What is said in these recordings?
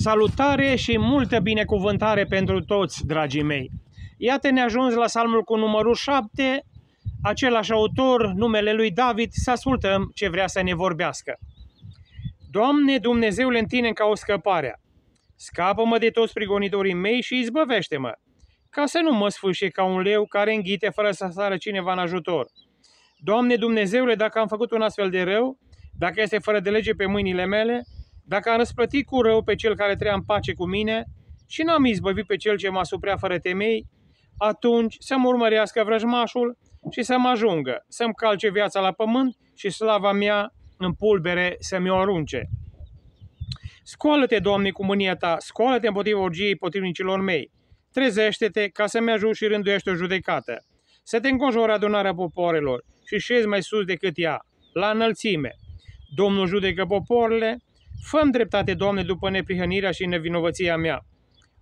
Salutare și multă binecuvântare pentru toți, dragii mei! Iată, ne ajuns la psalmul cu numărul 7, același autor, numele lui David, să ascultăm ce vrea să ne vorbească. Doamne, Dumnezeule, în Tine-mi caut scăparea. Scapă-mă de toți prigonitorii mei și izbăvește-mă, ca să nu mă sfâșie ca un leu care înghite fără să sară cineva în ajutor. Doamne, Dumnezeule, dacă am făcut un astfel de rău, dacă este fără de lege pe mâinile mele, dacă am răsplătit cu rău pe cel care trăia în pace cu mine și n-am izbăvit pe cel ce mă asuprea fără temei, atunci să mă urmărească vrăjmașul și să mă ajungă, să-mi calce viața la pământ și slava mea în pulbere să mi-o arunce. Scoală-te, Doamne, cu mânia Ta, scoală-te împotriva orgiei potrivnicilor mei. Trezește-te ca să-mi ajungi și rânduiește o judecată. Să te înconjori adunarea popoarelor și șezi mai sus decât ea, la înălțime. Domnul judecă popoarele. Fă-mi dreptate, Doamne, după neprihănirea și nevinovăția mea.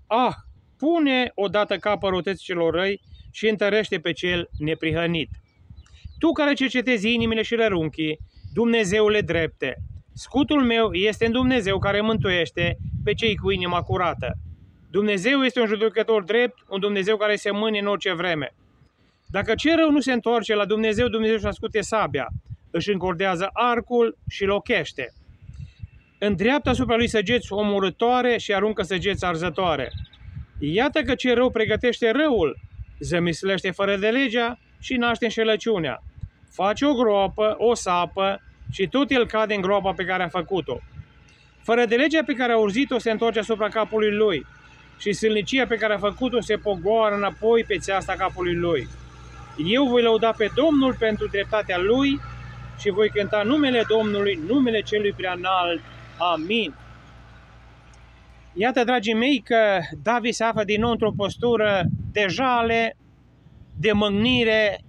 Ah, pune odată capăt răutăților răi și întărește pe cel neprihănit. Tu care cercetezi inimile și rărunchii, Dumnezeule drepte, scutul meu este în Dumnezeu care mântuiește pe cei cu inima curată. Dumnezeu este un judecător drept, un Dumnezeu care se mânie în orice vreme. Dacă ce rău nu se întoarce la Dumnezeu, Dumnezeu își ascute sabia, își încordează arcul și lochește. Îndreaptă asupra lui săgeți omorâtoare și aruncă săgeți arzătoare. Iată că ce rău pregătește răul, zămislește fără de legea și naște înșelăciunea. Face o groapă, o sapă și tot el cade în groapa pe care a făcut-o. Fără de legea pe care a urzit-o se întoarce asupra capului lui și sâlnicia pe care a făcut-o se pogoară înapoi pe țeasta capului lui. Eu voi lăuda pe Domnul pentru dreptatea lui și voi cânta numele Domnului, numele celui preanalt. Amin. Iată, dragii mei, că David se află din nou într-o postură de jale, de mâhnire,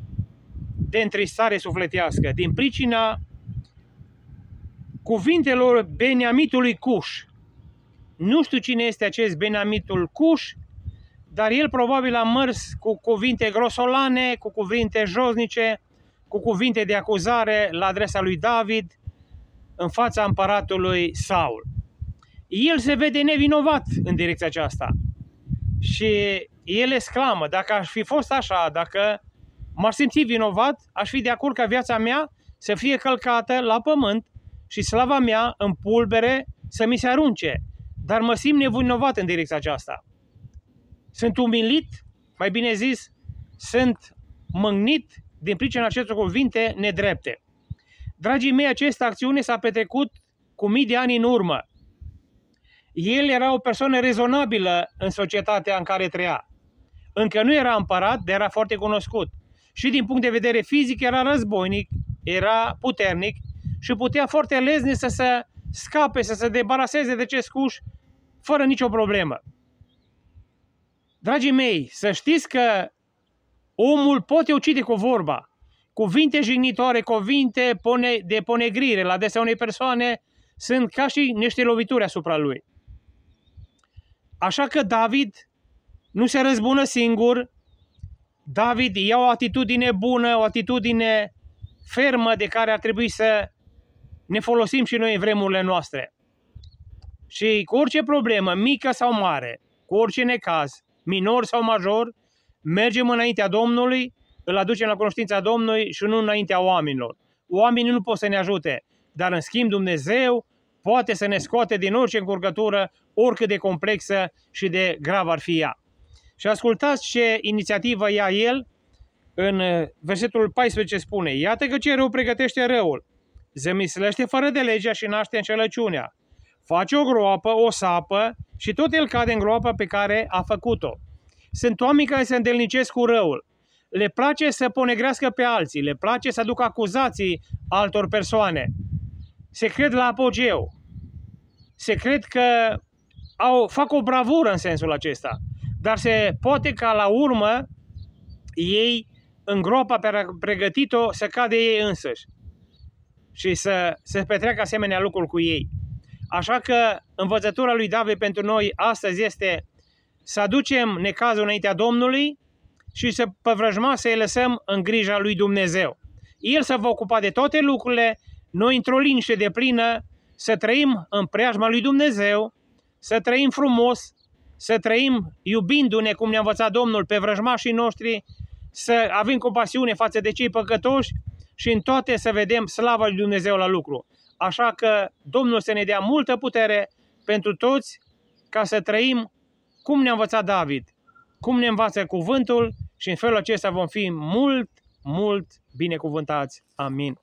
de întristare sufletească, din pricina cuvintelor Beniamitului Cuș. Nu știu cine este acest Beniamitul Cuș, dar el probabil a mers cu cuvinte grosolane, cu cuvinte josnice, cu cuvinte de acuzare la adresa lui David în fața împăratului Saul. El se vede nevinovat în direcția aceasta și el exclamă: dacă aș fi fost așa, dacă m-aș simți vinovat, aș fi de acord ca viața mea să fie călcată la pământ și slava mea în pulbere să mi se arunce, dar mă simt nevinovat în direcția aceasta. Sunt umilit, mai bine zis, sunt mâhnit din pricina acestor cuvinte nedrepte. Dragii mei, această acțiune s-a petrecut cu mii de ani în urmă. El era o persoană rezonabilă în societatea în care trăia. Încă nu era împărat, dar era foarte cunoscut. Și din punct de vedere fizic era războinic, era puternic și putea foarte lezne să se scape, să se debaraseze de acest Cuș fără nicio problemă. Dragii mei, să știți că omul poate ucide cu vorba. Cuvinte jignitoare, cuvinte de ponegrire la adresa unei persoane sunt ca și niște lovituri asupra lui. Așa că David nu se răzbună singur. David ia o atitudine bună, o atitudine fermă de care ar trebui să ne folosim și noi în vremurile noastre. Și cu orice problemă, mică sau mare, cu orice necaz, minor sau major, mergem înaintea Domnului, îl aducem la cunoștința Domnului și nu înaintea oamenilor. Oamenii nu pot să ne ajute, dar în schimb Dumnezeu poate să ne scoate din orice încurcătură, oricât de complexă și de grav ar fi ea. Și ascultați ce inițiativă ia el. În versetul 14 spune: iată că ce rău pregătește răul, zămislește fără de legea și naște înșelăciunea. Face o groapă, o sapă și tot el cade în groapa pe care a făcut-o. Sunt oameni care se îndelnicesc cu răul. Le place să ponegrească pe alții, le place să aducă acuzații altor persoane. Se cred la apogeu. Se cred că fac o bravură în sensul acesta. Dar se poate ca la urmă ei, în groapa pe care a pregătit-o, să cade ei însăși și să se petreacă asemenea lucruri cu ei. Așa că învățătura lui David pentru noi astăzi este să aducem necazul înaintea Domnului și pe vrăjmași să-i lăsăm în grija lui Dumnezeu. El se va ocupa de toate lucrurile, noi într-o liniște deplină să trăim în preajma lui Dumnezeu, să trăim frumos, să trăim iubindu-ne cum ne-a învățat Domnul pe vrăjmașii noștri, să avem compasiune față de cei păcătoși și în toate să vedem slava lui Dumnezeu la lucru. Așa că Domnul să ne dea multă putere pentru toți ca să trăim cum ne-a învățat David, cum ne învață cuvântul și în felul acesta vom fi mult, mult binecuvântați. Amin.